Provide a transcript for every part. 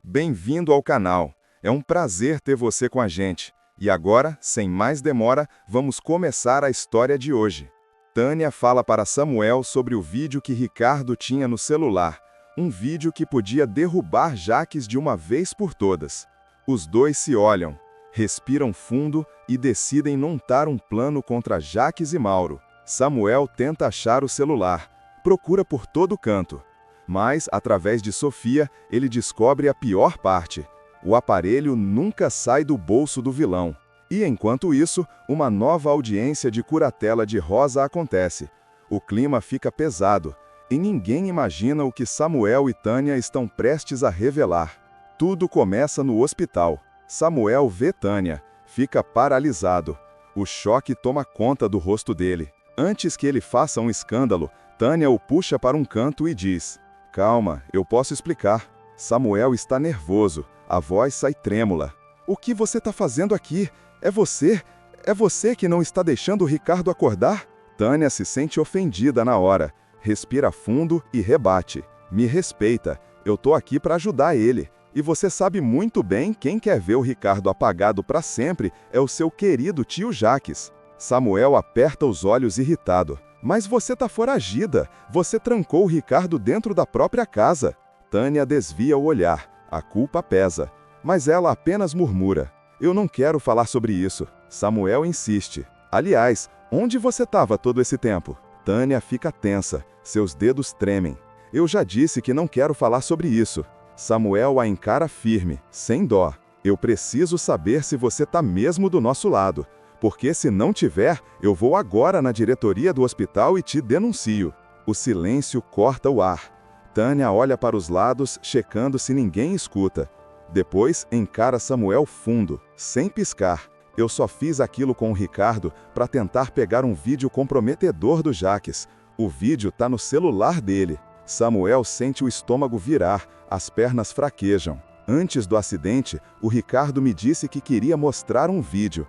Bem-vindo ao canal. É um prazer ter você com a gente. E agora, sem mais demora, vamos começar a história de hoje. Tânia fala para Samuel sobre o vídeo que Ricardo tinha no celular. Um vídeo que podia derrubar Jaques de uma vez por todas. Os dois se olham, respiram fundo e decidem montar um plano contra Jaques e Mauro. Samuel tenta achar o celular. Procura por todo canto. Mas, através de Sofia, ele descobre a pior parte. O aparelho nunca sai do bolso do vilão. E, enquanto isso, uma nova audiência de curatela de Rosa acontece. O clima fica pesado, e ninguém imagina o que Samuel e Tânia estão prestes a revelar. Tudo começa no hospital. Samuel vê Tânia, fica paralisado. O choque toma conta do rosto dele. Antes que ele faça um escândalo, Tânia o puxa para um canto e diz: "Calma, eu posso explicar." Samuel está nervoso, a voz sai trêmula. "O que você está fazendo aqui? É você? É você que não está deixando o Ricardo acordar?" Tânia se sente ofendida na hora, respira fundo e rebate: "Me respeita, eu tô aqui para ajudar ele. E você sabe muito bem quem quer ver o Ricardo apagado para sempre é o seu querido tio Jaques." Samuel aperta os olhos irritado. "Mas você tá foragida, você trancou o Ricardo dentro da própria casa." Tânia desvia o olhar, a culpa pesa, mas ela apenas murmura: "Eu não quero falar sobre isso." Samuel insiste: "Aliás, onde você estava todo esse tempo?" Tânia fica tensa, seus dedos tremem. "Eu já disse que não quero falar sobre isso." Samuel a encara firme, sem dó: "Eu preciso saber se você tá mesmo do nosso lado. Porque se não tiver, eu vou agora na diretoria do hospital e te denuncio." O silêncio corta o ar. Tânia olha para os lados, checando se ninguém escuta. Depois encara Samuel fundo, sem piscar. "Eu só fiz aquilo com o Ricardo para tentar pegar um vídeo comprometedor do Jaques. O vídeo tá no celular dele." Samuel sente o estômago virar, as pernas fraquejam. "Antes do acidente, o Ricardo me disse que queria mostrar um vídeo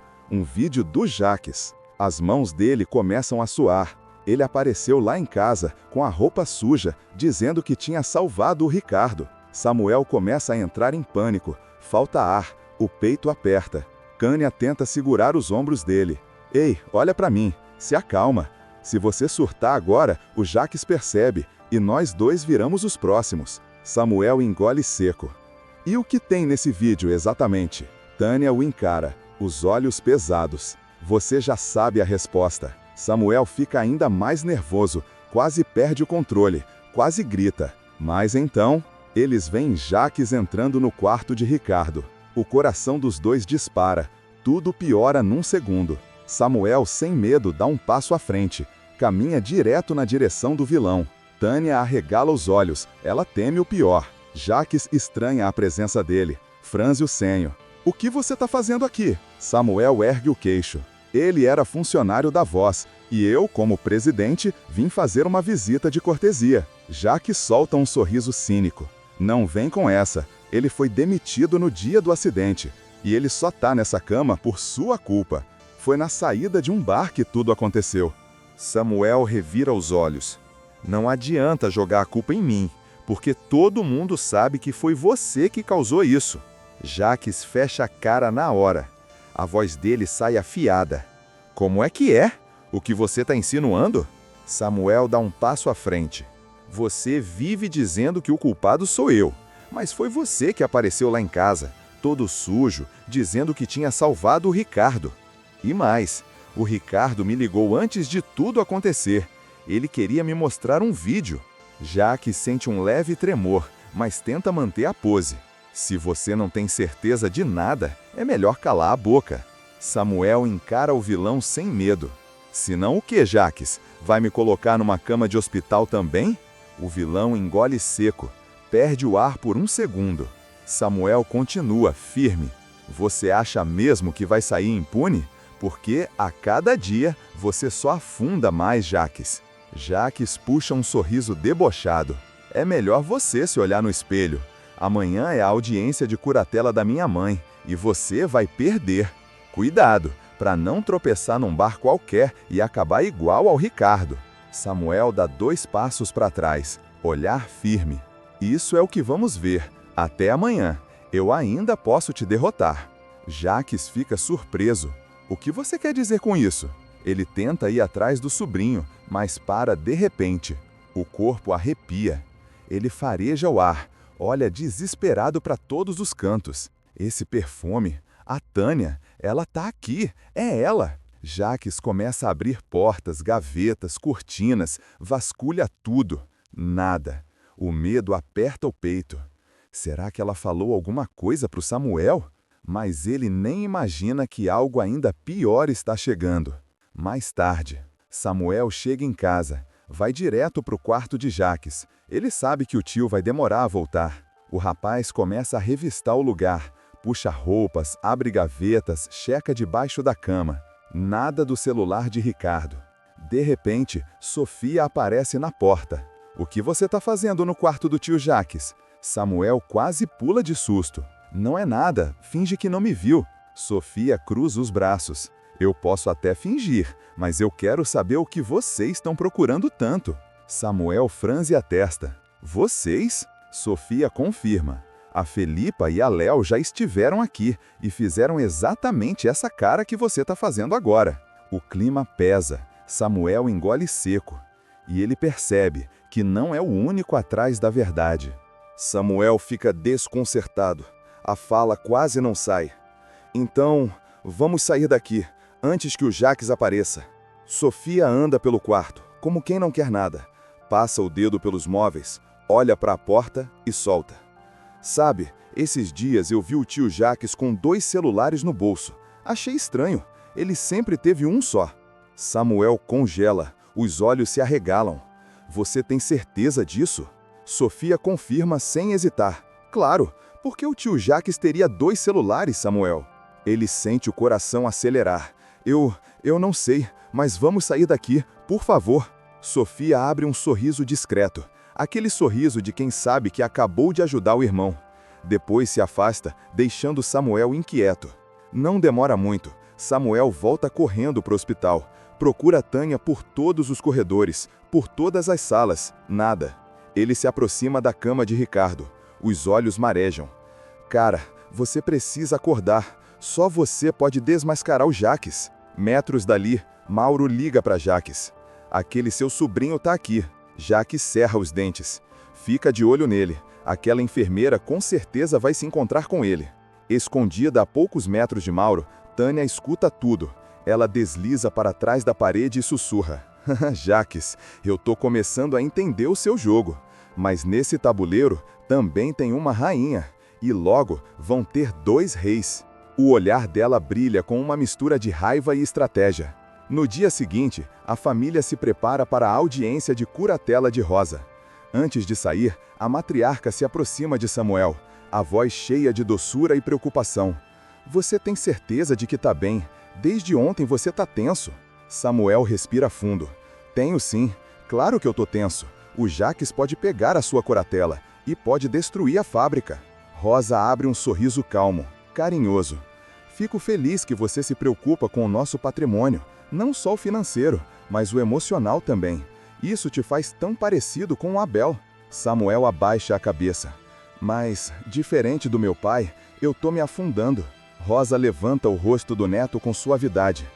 do Jaques." As mãos dele começam a suar. Ele apareceu lá em casa, com a roupa suja, dizendo que tinha salvado o Ricardo. Samuel começa a entrar em pânico. Falta ar, o peito aperta. Tânia tenta segurar os ombros dele. "Ei, olha pra mim, se acalma. Se você surtar agora, o Jaques percebe, e nós dois viramos os próximos." Samuel engole seco. "E o que tem nesse vídeo exatamente?" Tânia o encara, os olhos pesados. "Você já sabe a resposta." Samuel fica ainda mais nervoso, quase perde o controle, quase grita. Mas então, eles veem Jaques entrando no quarto de Ricardo. O coração dos dois dispara, tudo piora num segundo. Samuel, sem medo, dá um passo à frente, caminha direto na direção do vilão. Tânia arregala os olhos, ela teme o pior. Jaques estranha a presença dele, franze o senho. "O que você está fazendo aqui?" Samuel ergue o queixo. "Ele era funcionário da Voz, e eu, como presidente, vim fazer uma visita de cortesia." Jaques solta um sorriso cínico. "Não vem com essa, ele foi demitido no dia do acidente, e ele só tá nessa cama por sua culpa. Foi na saída de um bar que tudo aconteceu." Samuel revira os olhos. "Não adianta jogar a culpa em mim, porque todo mundo sabe que foi você que causou isso." Jaques fecha a cara na hora. A voz dele sai afiada. "Como é que é? O que você está insinuando?" Samuel dá um passo à frente. "Você vive dizendo que o culpado sou eu, mas foi você que apareceu lá em casa, todo sujo, dizendo que tinha salvado o Ricardo. E mais, o Ricardo me ligou antes de tudo acontecer. Ele queria me mostrar um vídeo." Jaques sente um leve tremor, mas tenta manter a pose. "Se você não tem certeza de nada, é melhor calar a boca." Samuel encara o vilão sem medo. "Senão o que, Jaques? Vai me colocar numa cama de hospital também?" O vilão engole seco, perde o ar por um segundo. Samuel continua firme. "Você acha mesmo que vai sair impune? Porque a cada dia você só afunda mais, Jaques." Jaques puxa um sorriso debochado. "É melhor você se olhar no espelho. Amanhã é a audiência de curatela da minha mãe, e você vai perder. Cuidado, para não tropeçar num bar qualquer e acabar igual ao Ricardo." Samuel dá 2 passos para trás, olhar firme. "Isso é o que vamos ver. Até amanhã. Eu ainda posso te derrotar. Jaques fica surpreso. O que você quer dizer com isso? Ele tenta ir atrás do sobrinho, mas para de repente. O corpo arrepia. Ele fareja o ar, olha desesperado para todos os cantos. Esse perfume, a Tânia, ela tá aqui, é ela. Jaques começa a abrir portas, gavetas, cortinas, vasculha tudo. Nada. O medo aperta o peito. Será que ela falou alguma coisa para o Samuel? Mas ele nem imagina que algo ainda pior está chegando. Mais tarde, Samuel chega em casa, vai direto para o quarto de Jaques. Ele sabe que o tio vai demorar a voltar. O rapaz começa a revistar o lugar, puxa roupas, abre gavetas, checa debaixo da cama. Nada do celular de Ricardo. De repente, Sofia aparece na porta. O que você está fazendo no quarto do tio Jaques? Samuel quase pula de susto. Não é nada, finge que não me viu. Sofia cruza os braços. Eu posso até fingir, mas eu quero saber o que vocês estão procurando tanto. Samuel franze a testa. Vocês? Sofia confirma. A Felipa e a Léo já estiveram aqui e fizeram exatamente essa cara que você está fazendo agora. O clima pesa. Samuel engole seco. E ele percebe que não é o único atrás da verdade. Samuel fica desconcertado. A fala quase não sai. Então, vamos sair daqui, antes que o Jaques apareça. Sofia anda pelo quarto, como quem não quer nada. Passa o dedo pelos móveis, olha para a porta e solta. Sabe, esses dias eu vi o tio Jaques com 2 celulares no bolso. Achei estranho, ele sempre teve um só. Samuel congela, os olhos se arregalam. Você tem certeza disso? Sofia confirma sem hesitar. Claro, porque o tio Jaques teria 2 celulares, Samuel. Ele sente o coração acelerar. Eu não sei, mas vamos sair daqui, por favor. Sofia abre um sorriso discreto. Aquele sorriso de quem sabe que acabou de ajudar o irmão. Depois se afasta, deixando Samuel inquieto. Não demora muito. Samuel volta correndo para o hospital. Procura Tânia por todos os corredores, por todas as salas. Nada. Ele se aproxima da cama de Ricardo. Os olhos marejam. Cara, você precisa acordar. Só você pode desmascarar o Jaques. Metros dali, Mauro liga para Jaques. Aquele seu sobrinho tá aqui. Jaques cerra os dentes. Fica de olho nele. Aquela enfermeira com certeza vai se encontrar com ele. Escondida a poucos metros de Mauro, Tânia escuta tudo. Ela desliza para trás da parede e sussurra. Jaques, eu tô começando a entender o seu jogo. Mas nesse tabuleiro também tem uma rainha. E logo vão ter 2 reis. O olhar dela brilha com uma mistura de raiva e estratégia. No dia seguinte, a família se prepara para a audiência de curatela de Rosa. Antes de sair, a matriarca se aproxima de Samuel, a voz cheia de doçura e preocupação. Você tem certeza de que tá bem? Desde ontem você tá tenso. Samuel respira fundo. Tenho sim. Claro que eu tô tenso. O Jaques pode pegar a sua curatela e pode destruir a fábrica. Rosa abre um sorriso calmo, carinhoso. Fico feliz que você se preocupa com o nosso patrimônio, não só o financeiro, mas o emocional também. Isso te faz tão parecido com o Abel. Samuel abaixa a cabeça. Mas, diferente do meu pai, eu tô me afundando. Rosa levanta o rosto do neto com suavidade.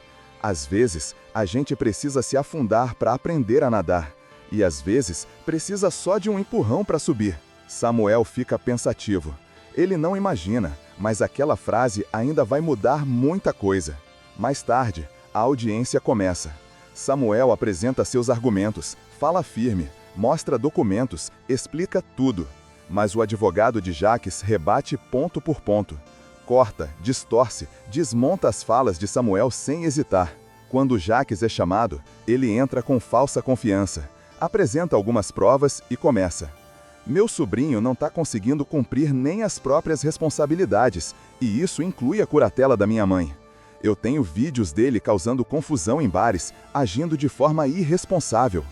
Às vezes, a gente precisa se afundar para aprender a nadar. E às vezes, precisa só de um empurrão para subir. Samuel fica pensativo. Ele não imagina, mas aquela frase ainda vai mudar muita coisa. Mais tarde, a audiência começa. Samuel apresenta seus argumentos, fala firme, mostra documentos, explica tudo. Mas o advogado de Jaques rebate ponto por ponto. Corta, distorce, desmonta as falas de Samuel sem hesitar. Quando Jaques é chamado, ele entra com falsa confiança. Apresenta algumas provas e começa. Meu sobrinho não está conseguindo cumprir nem as próprias responsabilidades, e isso inclui a curatela da minha mãe. Eu tenho vídeos dele causando confusão em bares, agindo de forma irresponsável.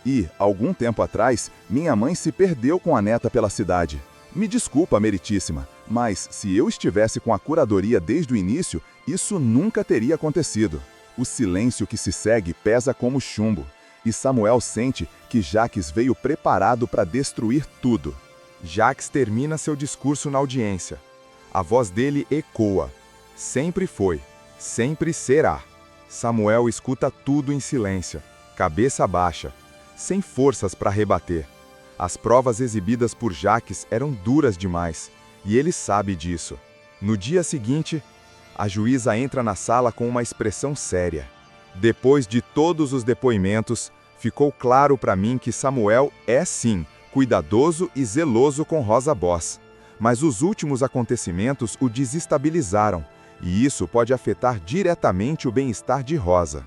E, algum tempo atrás, minha mãe se perdeu com a neta pela cidade. Me desculpa, meritíssima, mas se eu estivesse com a curadoria desde o início, isso nunca teria acontecido. O silêncio que se segue pesa como chumbo. E Samuel sente que Jaques veio preparado para destruir tudo. Jacques termina seu discurso na audiência. A voz dele ecoa. Sempre foi, sempre será. Samuel escuta tudo em silêncio, cabeça baixa, sem forças para rebater. As provas exibidas por Jacques eram duras demais, e ele sabe disso. No dia seguinte, a juíza entra na sala com uma expressão séria. Depois de todos os depoimentos, ficou claro para mim que Samuel é sim cuidadoso e zeloso com Rosa Boss. Mas os últimos acontecimentos o desestabilizaram, e isso pode afetar diretamente o bem-estar de Rosa.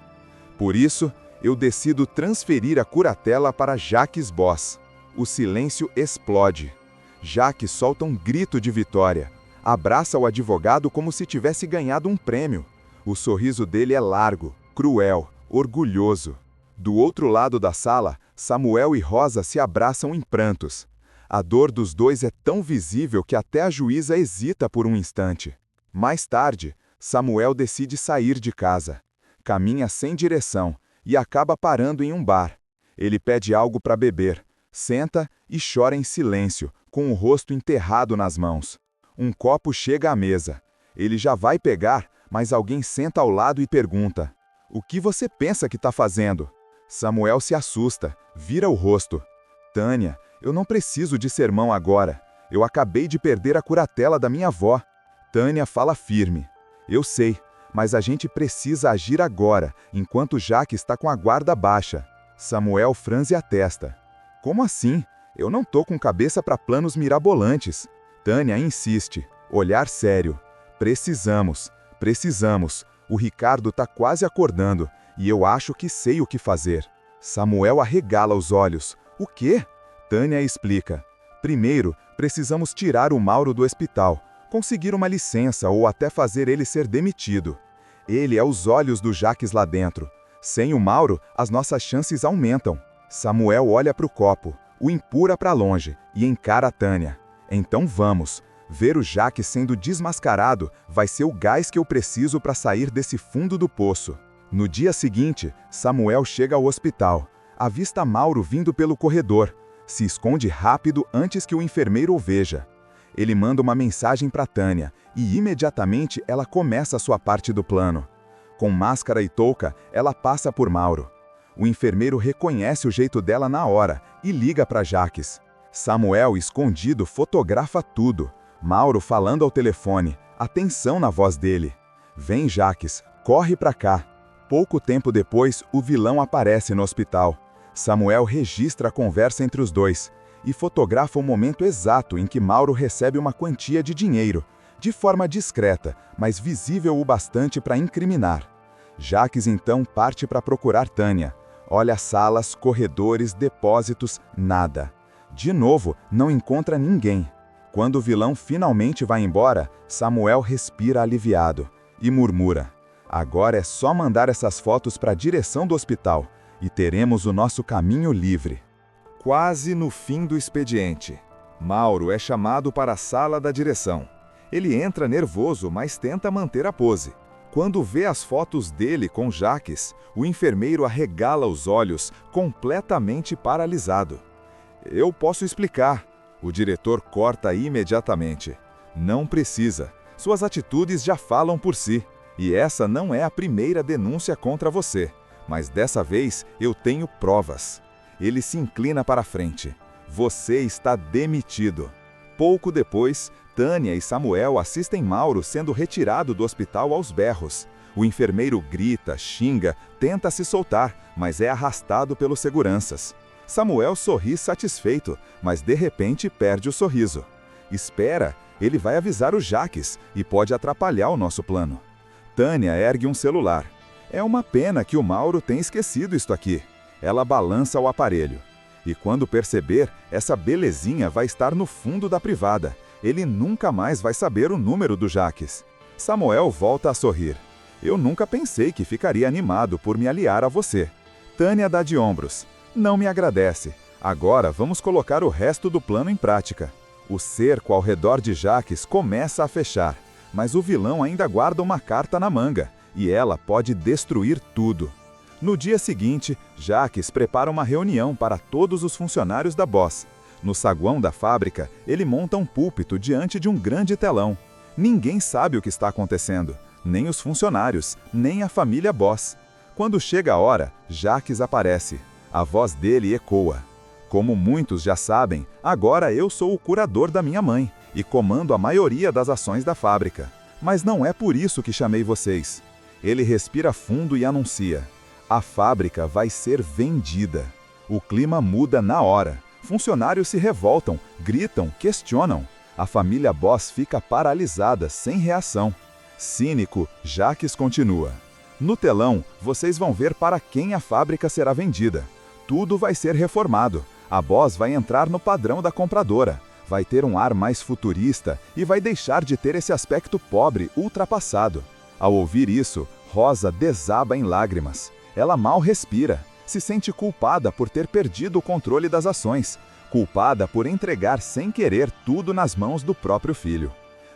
Por isso, eu decido transferir a curatela para Jacques Boss. O silêncio explode. Jacques solta um grito de vitória. Abraça o advogado como se tivesse ganhado um prêmio. O sorriso dele é largo, cruel, orgulhoso. Do outro lado da sala, Samuel e Rosa se abraçam em prantos. A dor dos dois é tão visível que até a juíza hesita por um instante. Mais tarde, Samuel decide sair de casa. Caminha sem direção e acaba parando em um bar. Ele pede algo para beber, senta e chora em silêncio, com o rosto enterrado nas mãos. Um copo chega à mesa. Ele já vai pegar, mas alguém senta ao lado e pergunta: "O que você pensa que está fazendo?" Samuel se assusta, vira o rosto. "Tânia, eu não preciso de sermão agora. Eu acabei de perder a curatela da minha avó." Tânia fala firme: "Eu sei, mas a gente precisa agir agora, enquanto Jacques está com a guarda baixa." Samuel franze a testa. "Como assim? Eu não tô com cabeça para planos mirabolantes." Tânia insiste, olhar sério. Precisamos. O Ricardo tá quase acordando, e eu acho que sei o que fazer." Samuel arregala os olhos. "O quê?" Tânia explica. "Primeiro, precisamos tirar o Mauro do hospital, conseguir uma licença ou até fazer ele ser demitido. Ele é os olhos do Jacques lá dentro. Sem o Mauro, as nossas chances aumentam." Samuel olha para o copo, o empurra para longe e encara a Tânia. "Então vamos. Ver o Jacques sendo desmascarado vai ser o gás que eu preciso para sair desse fundo do poço." No dia seguinte, Samuel chega ao hospital. Avista Mauro vindo pelo corredor. Se esconde rápido antes que o enfermeiro o veja. Ele manda uma mensagem para Tânia e imediatamente ela começa a sua parte do plano. Com máscara e touca, ela passa por Mauro. O enfermeiro reconhece o jeito dela na hora e liga para Jacques. Samuel, escondido, fotografa tudo. Mauro falando ao telefone, atenção na voz dele. "Vem, Jacques, corre para cá." Pouco tempo depois, o vilão aparece no hospital. Samuel registra a conversa entre os dois e fotografa o momento exato em que Mauro recebe uma quantia de dinheiro, de forma discreta, mas visível o bastante para incriminar. Jacques então parte para procurar Tânia. Olha salas, corredores, depósitos, nada. De novo, não encontra ninguém. Quando o vilão finalmente vai embora, Samuel respira aliviado e murmura: "Agora é só mandar essas fotos para a direção do hospital e teremos o nosso caminho livre." Quase no fim do expediente, Mauro é chamado para a sala da direção. Ele entra nervoso, mas tenta manter a pose. Quando vê as fotos dele com Jacques, o enfermeiro arregala os olhos, completamente paralisado. "Eu posso explicar." O diretor corta imediatamente. "Não precisa. Suas atitudes já falam por si. E essa não é a primeira denúncia contra você. Mas dessa vez eu tenho provas." Ele se inclina para a frente. "Você está demitido." Pouco depois, Tânia e Samuel assistem Mauro sendo retirado do hospital aos berros. O enfermeiro grita, xinga, tenta se soltar, mas é arrastado pelos seguranças. Samuel sorri satisfeito, mas de repente perde o sorriso. Espera, ele vai avisar o Jacques e pode atrapalhar o nosso plano. Tânia ergue um celular. É uma pena que o Mauro tenha esquecido isto aqui. Ela balança o aparelho. E quando perceber, essa belezinha vai estar no fundo da privada. Ele nunca mais vai saber o número do Jacques. Samuel volta a sorrir. "Eu nunca pensei que ficaria animado por me aliar a você." Tânia dá de ombros. "Não me agradece. Agora vamos colocar o resto do plano em prática." O cerco ao redor de Jacques começa a fechar, mas o vilão ainda guarda uma carta na manga, e ela pode destruir tudo. No dia seguinte, Jacques prepara uma reunião para todos os funcionários da Boss. No saguão da fábrica, ele monta um púlpito diante de um grande telão. Ninguém sabe o que está acontecendo, nem os funcionários, nem a família Boss. Quando chega a hora, Jacques aparece. A voz dele ecoa. Como muitos já sabem, agora eu sou o curador da minha mãe e comando a maioria das ações da fábrica. Mas não é por isso que chamei vocês. Ele respira fundo e anuncia: a fábrica vai ser vendida. O clima muda na hora. Funcionários se revoltam, gritam, questionam. A família Boss fica paralisada, sem reação. Cínico, Jacques continua: no telão, vocês vão ver para quem a fábrica será vendida. Tudo vai ser reformado. A Boss vai entrar no padrão da compradora. Vai ter um ar mais futurista e vai deixar de ter esse aspecto pobre, ultrapassado. Ao ouvir isso, Rosa desaba em lágrimas. Ela mal respira. Se sente culpada por ter perdido o controle das ações. Culpada por entregar sem querer tudo nas mãos do próprio filho.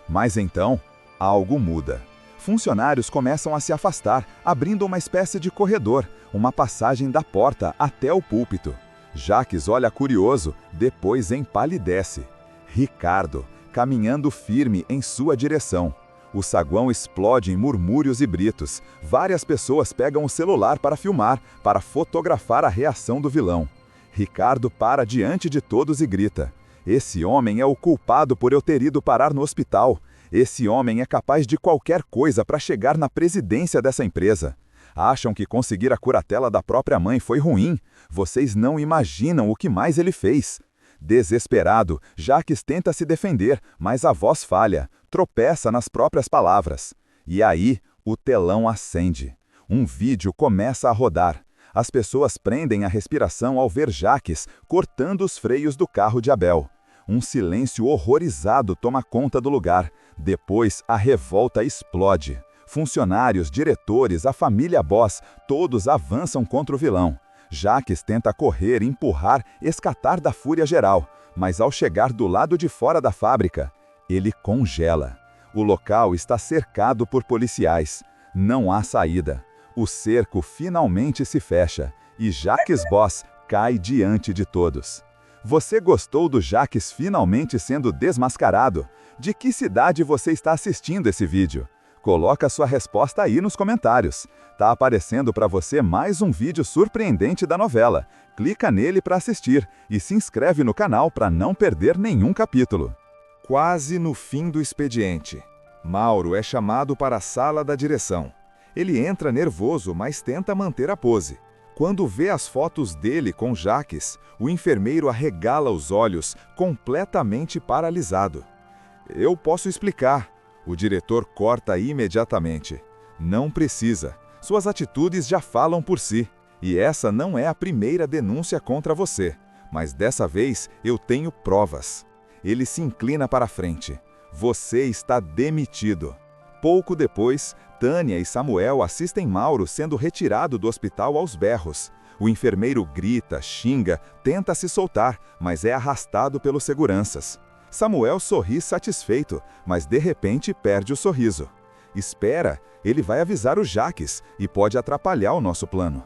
Mas então, algo muda. Funcionários começam a se afastar, abrindo uma espécie de corredor, uma passagem da porta até o púlpito. Jacques olha curioso, depois empalidece. Ricardo, caminhando firme em sua direção. O saguão explode em murmúrios e gritos. Várias pessoas pegam o celular para filmar, para fotografar a reação do vilão. Ricardo para diante de todos e grita: esse homem é o culpado por eu ter ido parar no hospital. Esse homem é capaz de qualquer coisa para chegar na presidência dessa empresa. Acham que conseguir a curatela da própria mãe foi ruim? Vocês não imaginam o que mais ele fez. Desesperado, Jacques tenta se defender, mas a voz falha, tropeça nas próprias palavras. E aí, o telão acende. Um vídeo começa a rodar. As pessoas prendem a respiração ao ver Jacques cortando os freios do carro de Abel. Um silêncio horrorizado toma conta do lugar. Depois, a revolta explode. Funcionários, diretores, a família Boss, todos avançam contra o vilão. Jacques tenta correr, empurrar, escatar da fúria geral, mas ao chegar do lado de fora da fábrica, ele congela. O local está cercado por policiais. Não há saída. O cerco finalmente se fecha e Jacques Boss cai diante de todos. Você gostou do Jacques finalmente sendo desmascarado? De que cidade você está assistindo esse vídeo? Coloca sua resposta aí nos comentários. Tá aparecendo para você mais um vídeo surpreendente da novela. Clica nele para assistir e se inscreve no canal para não perder nenhum capítulo. Quase no fim do expediente, Mauro é chamado para a sala da direção. Ele entra nervoso, mas tenta manter a pose. Quando vê as fotos dele com Jacques, o enfermeiro arregala os olhos, completamente paralisado. Eu posso explicar. O diretor corta imediatamente. Não precisa. Suas atitudes já falam por si. E essa não é a primeira denúncia contra você. Mas dessa vez eu tenho provas. Ele se inclina para a frente. Você está demitido. Pouco depois, Tânia e Samuel assistem Mauro sendo retirado do hospital aos berros. O enfermeiro grita, xinga, tenta se soltar, mas é arrastado pelos seguranças. Samuel sorri satisfeito, mas de repente perde o sorriso. Espera, ele vai avisar o Jacques e pode atrapalhar o nosso plano.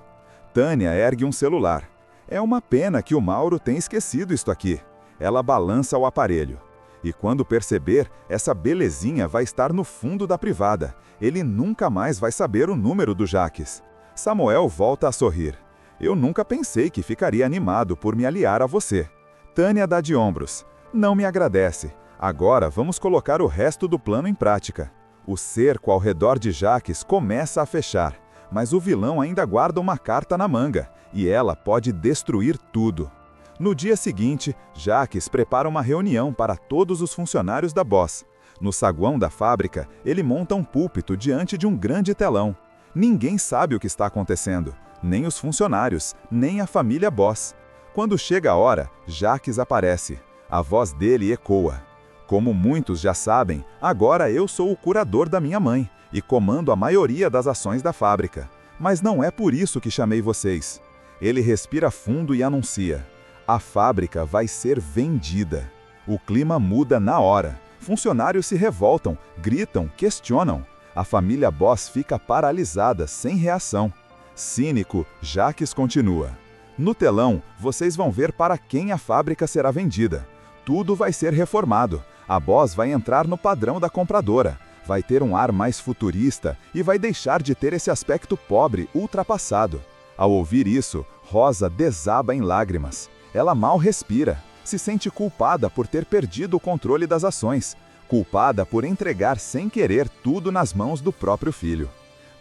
Tânia ergue um celular. É uma pena que o Mauro tenha esquecido isto aqui. Ela balança o aparelho. E quando perceber, essa belezinha vai estar no fundo da privada. Ele nunca mais vai saber o número do Jacques. Samuel volta a sorrir. Eu nunca pensei que ficaria animado por me aliar a você. Tânia dá de ombros. Não me agradece. Agora vamos colocar o resto do plano em prática. O cerco ao redor de Jacques começa a fechar, mas o vilão ainda guarda uma carta na manga, e ela pode destruir tudo. No dia seguinte, Jacques prepara uma reunião para todos os funcionários da Boss. No saguão da fábrica, ele monta um púlpito diante de um grande telão. Ninguém sabe o que está acontecendo, nem os funcionários, nem a família Boss. Quando chega a hora, Jacques aparece. A voz dele ecoa. Como muitos já sabem, agora eu sou o curador da minha mãe e comando a maioria das ações da fábrica. Mas não é por isso que chamei vocês. Ele respira fundo e anuncia: a fábrica vai ser vendida. O clima muda na hora. Funcionários se revoltam, gritam, questionam. A família Boss fica paralisada, sem reação. Cínico, Jacques continua: No telão, vocês vão ver para quem a fábrica será vendida. Tudo vai ser reformado. A Boss vai entrar no padrão da compradora. Vai ter um ar mais futurista e vai deixar de ter esse aspecto pobre, ultrapassado. Ao ouvir isso, Rosa desaba em lágrimas. Ela mal respira. Se sente culpada por ter perdido o controle das ações. Culpada por entregar sem querer tudo nas mãos do próprio filho.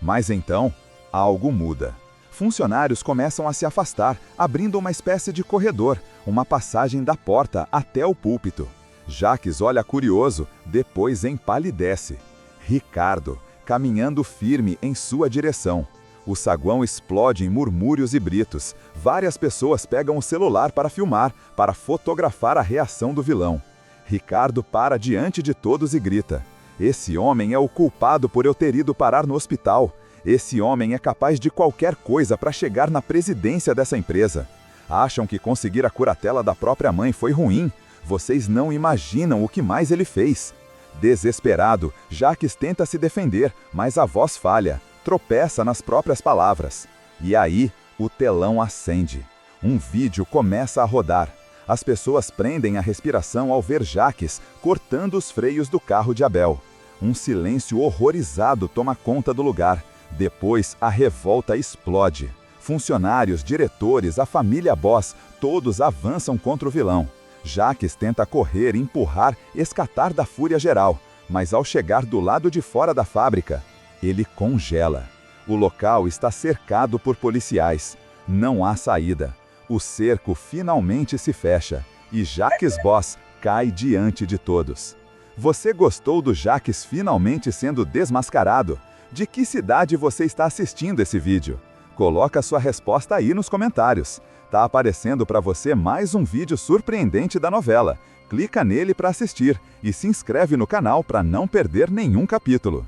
Mas então, algo muda. Funcionários começam a se afastar, abrindo uma espécie de corredor, uma passagem da porta até o púlpito. Jacques olha curioso, depois empalidece. Ricardo, caminhando firme em sua direção. O saguão explode em murmúrios e gritos. Várias pessoas pegam o celular para filmar, para fotografar a reação do vilão. Ricardo para diante de todos e grita: "Esse homem é o culpado por eu ter ido parar no hospital. Esse homem é capaz de qualquer coisa para chegar na presidência dessa empresa. Acham que conseguir a curatela da própria mãe foi ruim? Vocês não imaginam o que mais ele fez." Desesperado, Jacques tenta se defender, mas a voz falha, tropeça nas próprias palavras. E aí, o telão acende. Um vídeo começa a rodar. As pessoas prendem a respiração ao ver Jacques cortando os freios do carro de Abel. Um silêncio horrorizado toma conta do lugar. Depois, a revolta explode. Funcionários, diretores, a família Boss, todos avançam contra o vilão. Jacques tenta correr, empurrar, escatar da fúria geral, mas ao chegar do lado de fora da fábrica, ele congela. O local está cercado por policiais. Não há saída. O cerco finalmente se fecha e Jacques Boss cai diante de todos. Você gostou do Jacques finalmente sendo desmascarado? De que cidade você está assistindo esse vídeo? Coloca sua resposta aí nos comentários. Tá aparecendo para você mais um vídeo surpreendente da novela. Clica nele para assistir e se inscreve no canal para não perder nenhum capítulo.